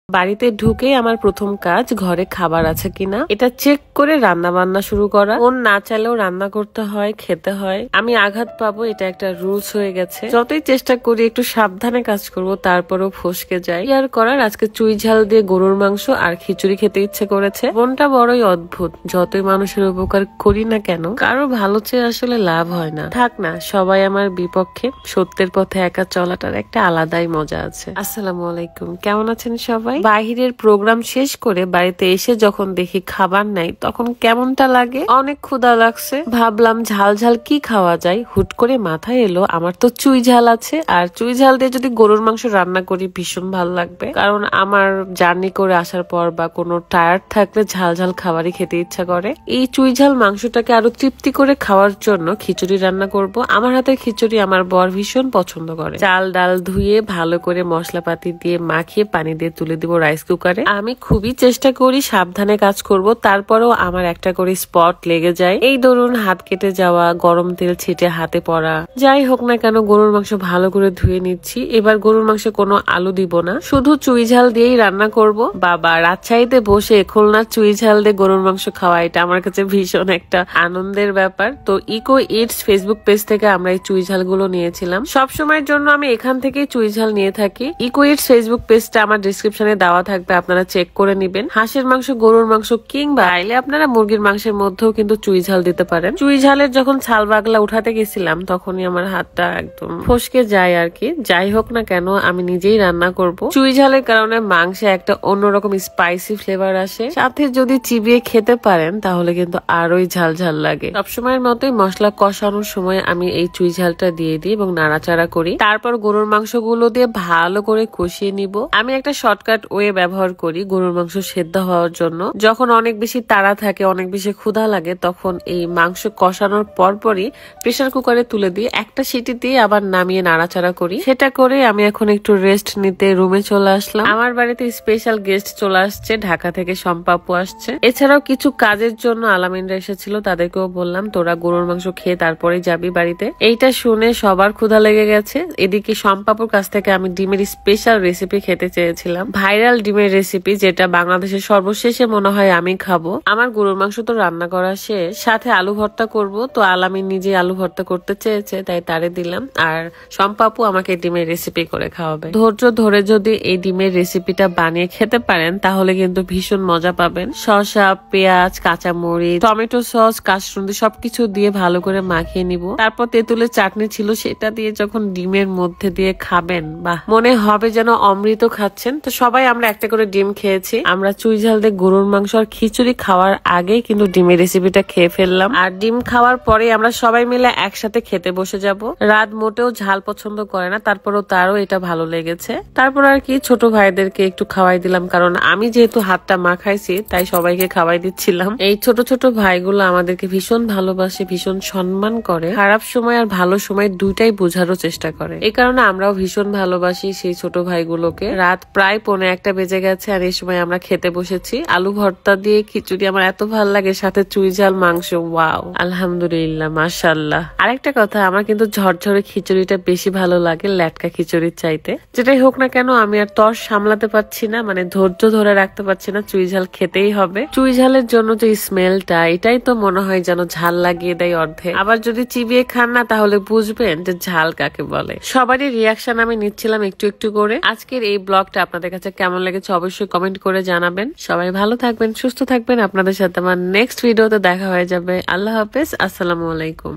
বাড়িতে ঢুকেই আমার প্রথম কাজ ঘরে খাবার আছে কিনা এটা চেক করে রান্না বান্না শুরু করা। মন না চাইলেও রান্না করতে হয়, খেতে হয়। আমি আঘাত পাবো এটা একটা রুলস হয়ে গেছে। যতই চেষ্টা করি একটু সাবধানে কাজ করব, তারপরেও ফসকে যাই। আর করার আজকে চুই ঝাল দিয়ে গরুর মাংস আর খিচুড়ি খেতে ইচ্ছে করেছে। মনটা বড়ই অদ্ভুত। যতই মানুষের উপকার করি না কেন, কারো ভালো চেয়ে আসলে লাভ হয় না। থাক না, সবাই আমার বিপক্ষে। সত্যের পথে একা চলাটার একটা আলাদাই মজা আছে। আসসালামু আলাইকুম, কেমন আছেন সবাই? বাহিরের প্রোগ্রাম শেষ করে বাড়িতে এসে যখন দেখি খাবার নাই, তখন কেমনটা লাগে। অনেক ক্ষুধা লাগছে, ভাবলাম ঝাল ঝাল কি খাওয়া যায়। হুট করে মাথায় এলো আমার তো চুই ঝাল আছে, আর চুই ঝাল দিয়ে যদি গরুর মাংস রান্না করি ভীষণ ভালো লাগবে। কারণ আমার জার্নি করে আসার পর বা কোনো টায়ার্ড থাকলে ঝাল ঝাল খাবারই খেতে ইচ্ছা করে। এই চুই ঝাল মাংসটাকে আরো তৃপ্তি করে খাওয়ার জন্য খিচুড়ি রান্না করব। আমার হাতের খিচুড়ি আমার বর ভীষণ পছন্দ করে। চাল ডাল ধুয়ে ভালো করে মশলাপাতি দিয়ে মাখিয়ে পানি দিয়ে তুলে দিব রাইস কুকারে। আমি খুবই চেষ্টা করি সাবধানে কাজ করব, তারপরেও আমার একটা করে স্পট লেগে যায়। এই ধরুন হাত কেটে যাওয়া, গরম তেল ছিটে হাতে পড়া। যাই হোক না কেন, গরুর মাংস ভালো করে ধুয়ে নিচ্ছি। এবার গরুর মাংসে কোনো আলু দিব না, শুধু চুই ঝাল দিয়েই রান্না করব। বাবা, রাজশাহীতে বসে খুলনার চুই ঝাল দিয়ে গরুর মাংস খাওয়া, এটা আমার কাছে ভীষণ একটা আনন্দের ব্যাপার। তো ইকো ইটস ফেসবুক পেজ থেকে আমরা এই চুই ঝাল গুলো নিয়েছিলাম। সবসময়ের জন্য আমি এখান থেকেই চুই ঝাল নিয়ে থাকি। ইকো ইটস ফেসবুক পেজটা আমার ডিসক্রিপশনে দেওয়া থাকবে, আপনারা চেক করে নিবেন। হাঁসের মাংস, গরুর মাংস কিংবা আইলে আপনারা মুরগির মাংসের মধ্যেও কিন্তু চুই ঝাল দিতে পারেন। চুই ঝালের যখন ছাল বাগলা উঠাতে গেছিলাম, তখনই আমার হাতটা একদম ফসকে যায় আর কি। যাই হোক না কেন, আমি নিজেই রান্না করব। চুই ঝালের কারণে মাংসে একটা অন্যরকম স্পাইসি ফ্লেভার আসে, সাথে যদি চিবিয়ে খেতে পারেন তাহলে কিন্তু আরোই ঝাল ঝাল লাগে। সবসময়ের মতোই মশলা কষানোর সময় আমি এই চুই ঝালটা দিয়ে দিই এবং নাড়াচাড়া করি। তারপর গরুর মাংসগুলো দিয়ে ভালো করে কষিয়ে নিব। আমি একটা শর্টকাট ওয়ে ব্যবহার করি গরুর মাংস সেদ্ধ হওয়ার জন্য। যখন অনেক বেশি তাড়া থাকে, অনেক বেশি ক্ষুধা লাগে, তখন এই মাংস কষানোর পরপরই প্রেসার কুকারে তুলে দিই। একটা সিটি দিয়ে আবার নামিয়ে নাড়াচাড়া করি। সেটা করে আমি এখন একটু রেস্ট নিতে রুমে চলে আসলাম। আমার বাড়িতে স্পেশাল গেস্ট চলে আসছে, ঢাকা থেকে সম্পাপু আসছে। এছাড়াও কিছু কাজের জন্য আলামিনরা এসেছিল, তাদেরকেও বললাম তোরা গরুর মাংস খেয়ে তারপরে যাবি বাড়িতে। এইটা শুনে সবার ক্ষুধা লেগে গেছে। এদিকে সম্পাপুর কাছ থেকে আমি ডিমের স্পেশাল রেসিপি খেতে চেয়েছিলাম, ভাইরাল ডিমের রেসিপি, যেটা বাংলাদেশের সর্বশেষে মনে হয় আমি খাবো। আমার গরুর মাংস তো রান্না করা শেষ, সাথে আলু ভর্তা করব। তো আলামিন নিজে আলু ভর্তা করতে চেয়েছে, তাই তারে দিলাম। আর সম্পাপু আমাকে ডিমের রেসিপি করে খাওয়াবে। ধৈর্য ধরে যদি এই ডিমের রেসিপিটা বানিয়ে খেতে পারেন তাহলে কিন্তু ভীষণ মজা পাবেন। শসা, পেঁয়াজ, কাঁচামরিচ, টমেটো সস, কাসুন্দি সবকিছু দিয়ে ভালো করে মাখিয়ে নিব। তারপর তেঁতুলের চাটনি ছিল, সেটা দিয়ে যখন ডিমের মধ্যে দিয়ে খাবেন, বাহ, মনে হবে যেন অমৃত খাচ্ছেন। তো সবাই আমরা একটা করে ডিম খেয়েছি। আমরা চুই ঝাল দিয়ে গরুর মাংস আর খিচুড়ি খাওয়ার আগেই কিন্তু ডিমের রেসিপিটা খেয়ে ফেললাম। আর ডিম খাওয়ার পরে আমরা সবাই মিলে একসাথে খেতে বসে যাব। রাত মোটেও ঝাল পছন্দ করে না, তারপরেও তারও এটা ভালো লেগেছে। তারপর আর কি ছোট ভাইদেরকে একটু খাওয়াই দিলাম, কারণ আমি যেহেতু হাতটা মাখাইছি তাই সবাইকে খাওয়াই দিচ্ছিলাম। এই ছোট ছোট ভাইগুলো আমাদেরকে ভীষণ ভালোবাসে, ভীষণ সম্মান করে। খারাপ সময় আর ভালো সময় দুইটাই বোঝারও চেষ্টা করে। এই কারণে আমরাও ভীষণ ভালোবাসি সেই ছোট ভাইগুলোকে। রাত প্রায় 1:45 বেজে গেছে, আর এই সময় আমরা খেতে বসেছি। আলু ভর্তা দিয়ে খিচুড়ি আমার এত ভালো লাগে, সাথে চুই ঝাল মাংস। ওয়াও, আলহামদুলিল্লাহ, মাশাআল্লাহ। আরেকটা কথা, আমার কিন্তু ঝরঝরে খিচুড়িটা বেশি ভালো লাগে লেটকা খিচুড়ির চাইতে। যেটাই হোক না কেন, আমি আর তর সামলাতে পারছি না, মানে ধৈর্য ধরে রাখতে পারছি না, চুই ঝাল খেতেই হবে। চুই ঝালের জন্য যে স্মেলটা, এটাই তো মনে হয় যেন ঝাল লাগিয়ে দেয় অর্ধেক। আবার যদি চিবিয়ে খান না তাহলে বুঝবেন যে ঝাল কাকে বলে। সবারই রিয়াকশন আমি নিচ্ছিলাম একটু একটু করে। আজকের এই ব্লগটা আপনাদের কাছে কেমন লেগেছে অবশ্যই কমেন্ট করে জানাবেন। সবাই ভালো থাকবেন, সুস্থ থাকবেন। আপনাদের সাথে আমার নেক্সট ভিডিওতে দেখা হয়ে যাবে। আল্লাহ হাফেজ, আসসালামু আলাইকুম।